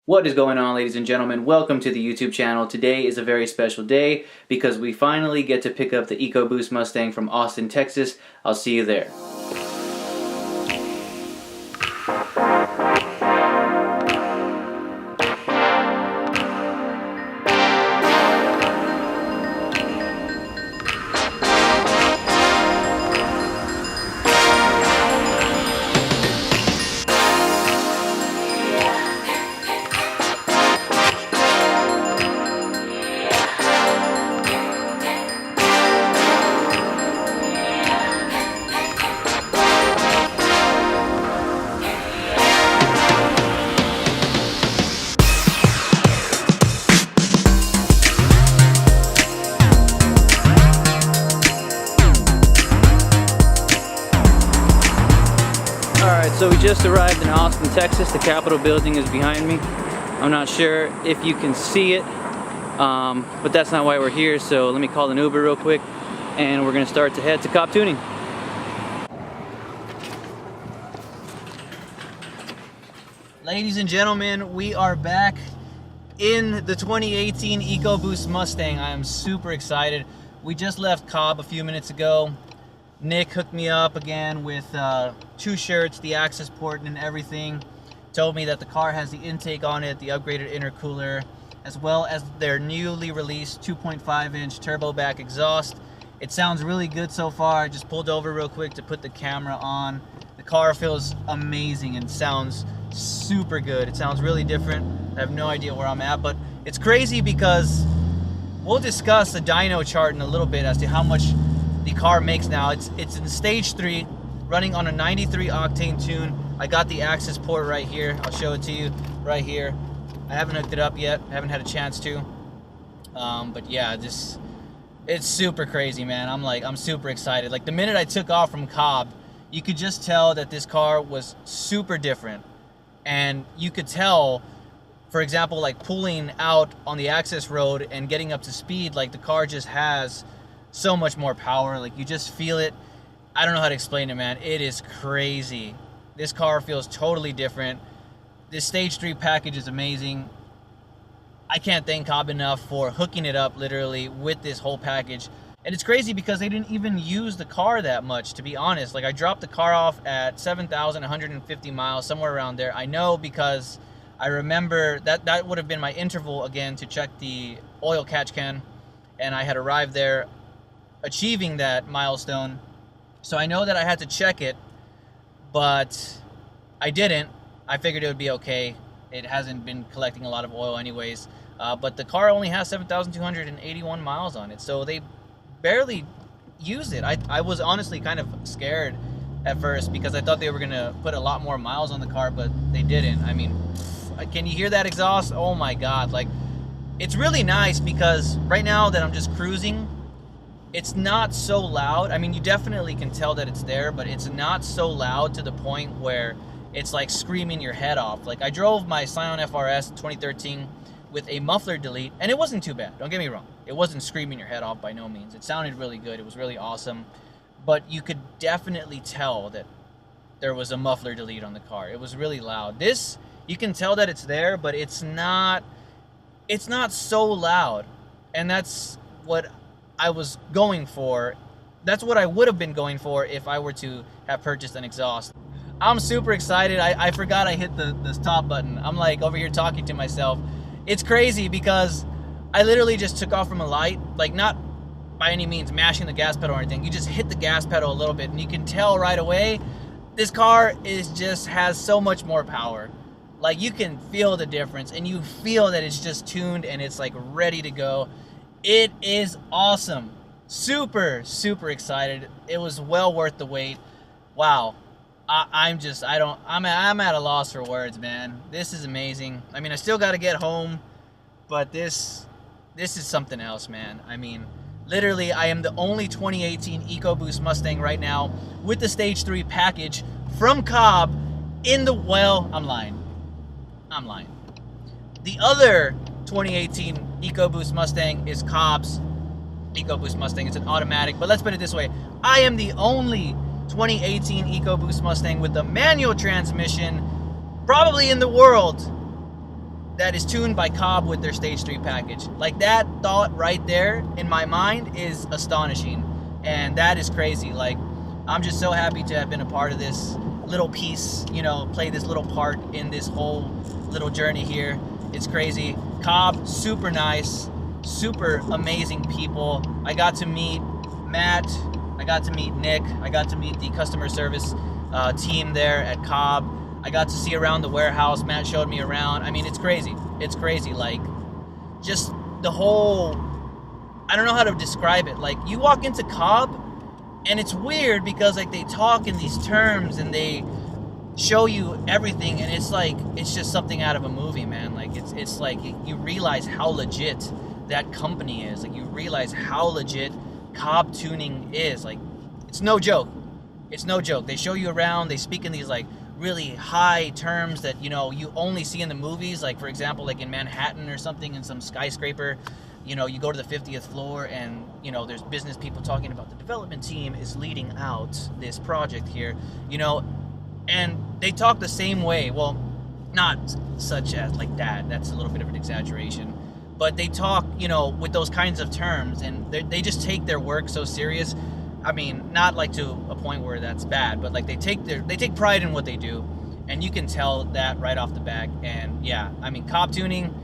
What is going on, ladies and gentlemen? Welcome to the YouTube channel. Today is a very special day because we finally get to pick up the EcoBoost Mustang from Austin, Texas. I'll see you there. So we just arrived in Austin, Texas. The Capitol building is behind me. I'm not sure if you can see it, but that's not why we're here. So let me call an Uber real quick, and we're gonna start to head to Cobb Tuning. Ladies and gentlemen, we are back in the 2018 EcoBoost Mustang. I am super excited. We just left Cobb a few minutes ago. Nick hooked me up again with 2 shirts, the Accessport and everything. Told me that the car has the intake on it, the upgraded intercooler, as well as their newly released 2.5-inch turbo back exhaust. It sounds really good so far. I just pulled over real quick to put the camera on. The car feels amazing and sounds super good. It sounds really different. I have no idea where I'm at, but it's crazy because we'll discuss the dyno chart in a little bit as to how much the car makes now. It's in stage 3, running on a 93 octane tune. I got the Accessport right here. I'll show it to you right here. I haven't hooked it up yet. I haven't had a chance to. But yeah, it's super crazy, man. I'm super excited. Like the minute I took off from Cobb, you could just tell that this car was super different. And you could tell, for example, like pulling out on the access road and getting up to speed, like the car just has so much more power. Like you just feel it. I don't know how to explain it, man. It is crazy. This car feels totally different. This stage 3 package is amazing. I can't thank Cobb enough for hooking it up literally with this whole package. And it's crazy because they didn't even use the car that much, to be honest. Like I dropped the car off at 7,150 miles, somewhere around there. I know because I remember that would have been my interval again to check the oil catch can, and I had arrived there achieving that milestone. So I know that I had to check it, but I didn't. I figured it would be okay. It hasn't been collecting a lot of oil anyways. But the car only has 7,281 miles on it, so they barely used it. I was honestly kind of scared at first because I thought they were gonna put a lot more miles on the car, but they didn't. I mean, can you hear that exhaust? Oh my God. Like, it's really nice because right now that I'm just cruising, it's not so loud. I mean, you definitely can tell that it's there, but it's not so loud to the point where it's like screaming your head off. Like I drove my Scion FRS 2013 with a muffler delete, and it wasn't too bad. Don't get me wrong. It wasn't screaming your head off by no means. It sounded really good. It was really awesome. But you could definitely tell that there was a muffler delete on the car. It was really loud. This, you can tell that it's there, but it's not so loud. And that's what I was going for. That's what I would have been going for if I were to have purchased an exhaust. I'm super excited. I forgot I hit the top button. I'm like over here talking to myself. It's crazy because I literally just took off from a light, like not by any means mashing the gas pedal or anything. You just hit the gas pedal a little bit and you can tell right away this car has so much more power. Like you can feel the difference and you feel that it's just tuned and it's like ready to go. It is awesome. Super, super excited. It was well worth the wait. Wow. I'm at a loss for words, man. This is amazing. I mean, I still got to get home, but this is something else, man. I mean, literally, I am the only 2018 EcoBoost Mustang right now with the Stage 3 package from Cobb well, I'm lying. The other 2018 EcoBoost Mustang is Cobb's EcoBoost Mustang. It's an automatic, but let's put it this way. I am the only 2018 EcoBoost Mustang with a manual transmission, probably in the world, that is tuned by Cobb with their Stage 3 package. Like, that thought right there in my mind is astonishing, and that is crazy. Like, I'm just so happy to have been a part of this little piece, you know, play this little part in this whole little journey here. It's crazy. Cobb, super nice, super amazing people. I got to meet Matt, I got to meet Nick, I got to meet the customer service team there at Cobb. I got to see around the warehouse. Matt showed me around. I mean, it's crazy. It's crazy. Like, just the whole, I don't know how to describe it. Like, you walk into Cobb, and it's weird because, like, they talk in these terms and they show you everything, and it's like, it's just something out of a movie, man. Like, it's like, you realize how legit that company is. Like, you realize how legit Cobb Tuning is. Like, it's no joke. It's no joke. They show you around. They speak in these, like, really high terms that, you know, you only see in the movies. Like, for example, like in Manhattan or something, in some skyscraper, you know, you go to the 50th floor and, you know, there's business people talking about the development team is leading out this project here, you know, and they talk the same way. Well, not such as like that. That's a little bit of an exaggeration. But they talk, you know, with those kinds of terms, and they just take their work so serious. I mean, not like to a point where that's bad, but like they take pride in what they do, and you can tell that right off the bat. And yeah, I mean, Cobb Tuning,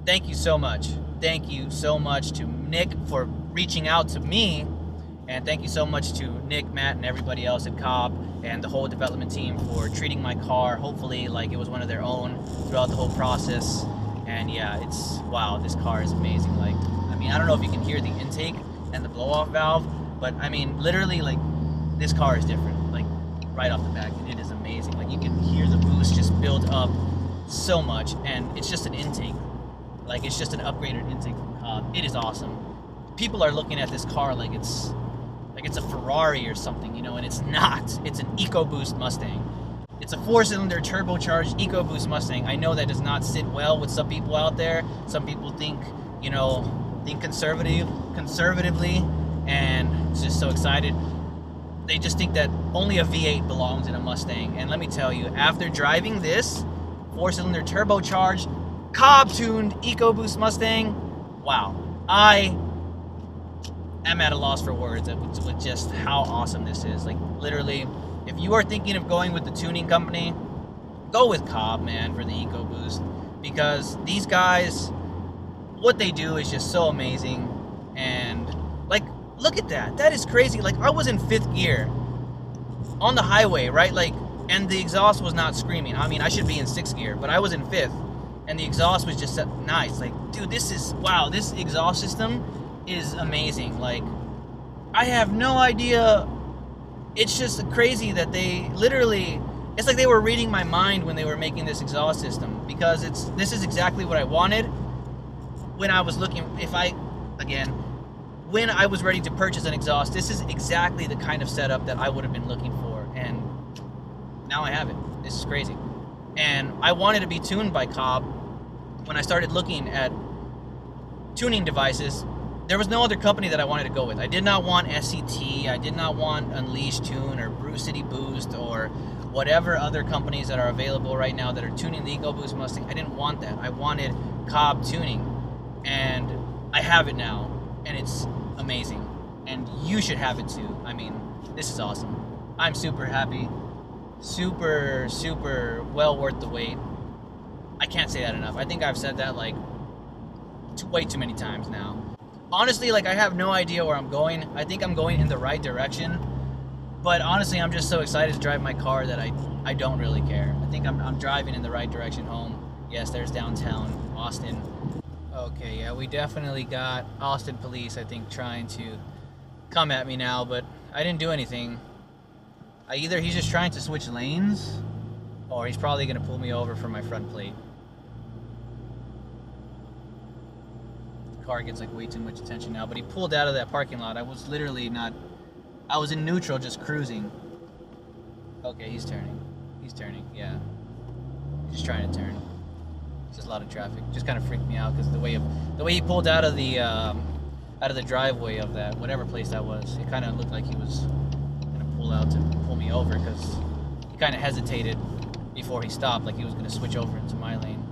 thank you so much. Thank you so much to Nick for reaching out to me, and thank you so much to Nick, Matt, and everybody else at Cobb and the whole development team for treating my car, hopefully, like it was one of their own throughout the whole process. And yeah, it's, wow, this car is amazing. Like, I mean, I don't know if you can hear the intake and the blow-off valve, but I mean, literally, like, this car is different, like, right off the bat, and it is amazing. Like, you can hear the boost just build up so much, and it's just an intake. Like, it's just an upgraded intake from Cobb. It is awesome. People are looking at this car like it's a Ferrari or something, you know, and it's not. It's an EcoBoost Mustang. It's a 4-cylinder turbocharged EcoBoost Mustang. I know that does not sit well with some people out there. Some people think, you know, conservatively, and it's just so excited. They just think that only a V8 belongs in a Mustang. And let me tell you, after driving this 4-cylinder turbocharged, Cobb-tuned EcoBoost Mustang, wow, I am at a loss for words with just how awesome this is. Like, literally, if you are thinking of going with the tuning company, go with Cobb, man, for the EcoBoost, because these guys, what they do is just so amazing. And like, look at that. That is crazy. Like, I was in 5th gear on the highway, right? Like, and the exhaust was not screaming. I mean, I should be in 6th gear, but I was in 5th, and the exhaust was just nice. Like, dude, this is, wow, this exhaust system is amazing. Like, I have no idea. It's just crazy that they literally, it's like they were reading my mind when they were making this exhaust system, because this is exactly what I wanted when I was looking, when I was ready to purchase an exhaust. This is exactly the kind of setup that I would have been looking for, and now I have it. This is crazy. And I wanted to be tuned by Cobb. When I started looking at tuning devices, there was no other company that I wanted to go with. I did not want SCT, I did not want Unleashed Tune or Brew City Boost or whatever other companies that are available right now that are tuning the EcoBoost Mustang. I didn't want that. I wanted Cobb Tuning, and I have it now, and it's amazing. And you should have it too. I mean, this is awesome. I'm super happy. Super, super well worth the wait. I can't say that enough. I think I've said that like way too many times now. Honestly, like, I have no idea where I'm going. I think I'm going in the right direction, but honestly, I'm just so excited to drive my car that I don't really care. I think I'm driving in the right direction home. Yes, there's downtown Austin. Okay, yeah, we definitely got Austin police, I think, trying to come at me now, but I didn't do anything. Either he's just trying to switch lanes, or he's probably going to pull me over for my front plate. Car gets like way too much attention now, but he pulled out of that parking lot. I was literally not, I was in neutral, just cruising. Okay, he's turning, yeah, he's just trying to turn. It's just a lot of traffic. Just kind of freaked me out because the way he pulled out of the driveway of that whatever place that was, it kind of looked like he was gonna pull out to pull me over, because he kind of hesitated before he stopped, like he was gonna switch over into my lane.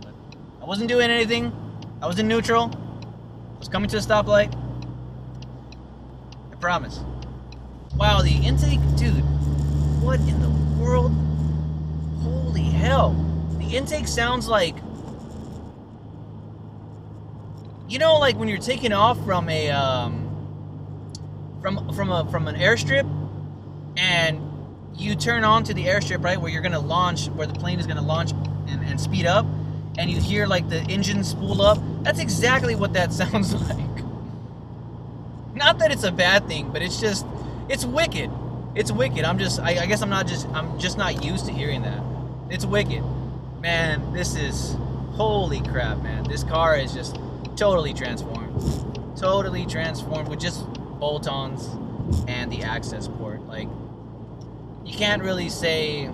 But I wasn't doing anything. I was in neutral. I was coming to a stoplight. I promise. Wow, the intake, dude. What in the world? Holy hell. The intake sounds like, you know, like when you're taking off from a from an airstrip, and you turn on to the airstrip, right, where you're gonna launch, where the plane is gonna launch and speed up, and you hear like the engine spool up. That's exactly what that sounds like. Not that it's a bad thing, but it's just, it's wicked. It's wicked. I guess I'm just not used to hearing that. It's wicked. Man, this is, holy crap, man. This car is just totally transformed. Totally transformed with just bolt-ons and the Accessport. Like, you can't really say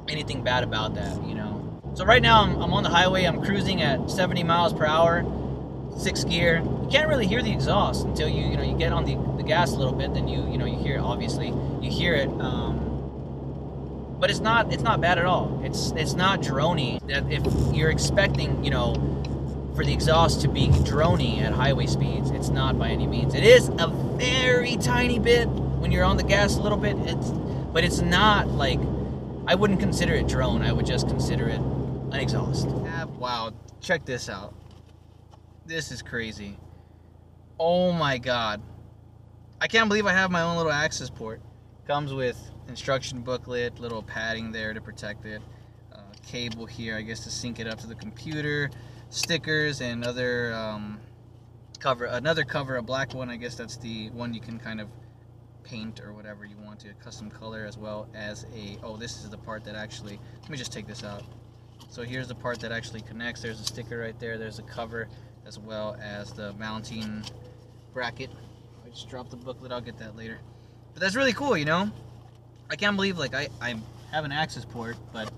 anything bad about that, you know. So right now I'm on the highway. I'm cruising at 70 miles per hour, 6th gear. You can't really hear the exhaust until you get on the gas a little bit. Then you hear it. Obviously you hear it, but it's not bad at all. It's not drony. That if you're expecting, you know, for the exhaust to be drony at highway speeds, it's not by any means. It is a very tiny bit when you're on the gas a little bit. But it's not like, I wouldn't consider it drone. I would just consider it an exhaust. Wow, check this out. This is crazy. Oh my God. I can't believe I have my own little Accessport. Comes with instruction booklet, little padding there to protect it. Cable here, I guess, to sync it up to the computer. Stickers and other another cover, a black one. I guess that's the one you can kind of paint or whatever you want to, custom color, as well as this is the part that actually, let me just take this out. So here's the part that actually connects. There's a sticker right there. There's a cover, as well as the mounting bracket. I just dropped the booklet. I'll get that later. But that's really cool, you know. I can't believe, like, I have an Accessport, but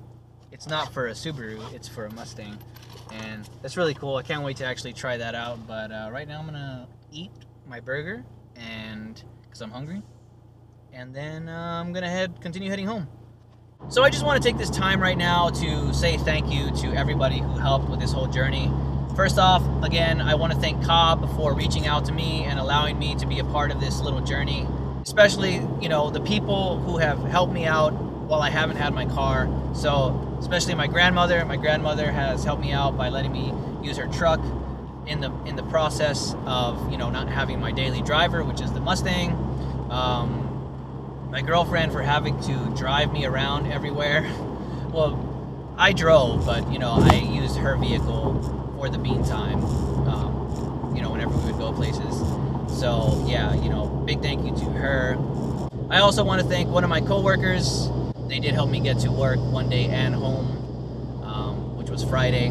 it's not for a Subaru. It's for a Mustang, and that's really cool. I can't wait to actually try that out. But right now I'm gonna eat my burger, and because I'm hungry, and then I'm gonna continue heading home. So I just want to take this time right now to say thank you to everybody who helped with this whole journey. First off, again, I want to thank Cobb for reaching out to me and allowing me to be a part of this little journey. Especially, you know, the people who have helped me out while I haven't had my car. So, especially my grandmother. My grandmother has helped me out by letting me use her truck in the process of, you know, not having my daily driver, which is the Mustang. My girlfriend for having to drive me around everywhere. Well, I drove, but, you know, I used her vehicle for the meantime, you know, whenever we would go places. So, yeah, you know, big thank you to her. I also want to thank one of my coworkers. They did help me get to work one day and home, which was Friday.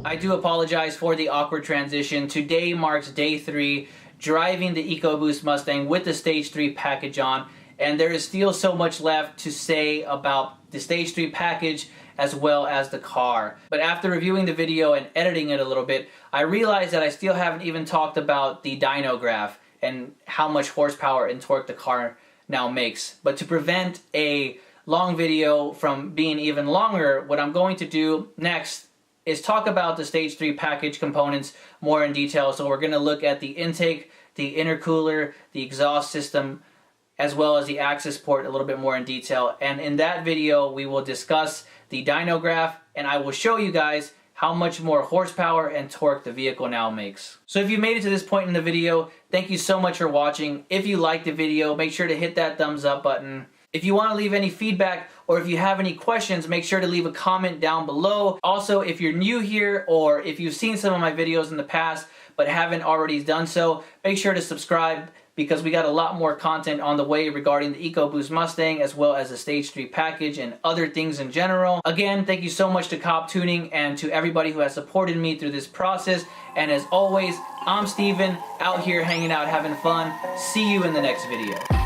I do apologize for the awkward transition. Today marks day 3, driving the EcoBoost Mustang with the Stage 3 package on. And there is still so much left to say about the Stage 3 package as well as the car. But after reviewing the video and editing it a little bit, I realized that I still haven't even talked about the dyno graph and how much horsepower and torque the car now makes. But to prevent a long video from being even longer, what I'm going to do next is talk about the Stage 3 package components more in detail. So we're going to look at the intake, the intercooler, the exhaust system, as well as the Accessport a little bit more in detail. And in that video, we will discuss the dyno graph, and I will show you guys how much more horsepower and torque the vehicle now makes. So if you made it to this point in the video, thank you so much for watching. If you liked the video, make sure to hit that thumbs up button. If you want to leave any feedback or if you have any questions, make sure to leave a comment down below. Also, if you're new here or if you've seen some of my videos in the past but haven't already done so, make sure to subscribe, because we got a lot more content on the way regarding the EcoBoost Mustang as well as the Stage 3 package and other things in general. Again, thank you so much to Cobb Tuning and to everybody who has supported me through this process. And as always, I'm Steven, out here hanging out, having fun. See you in the next video.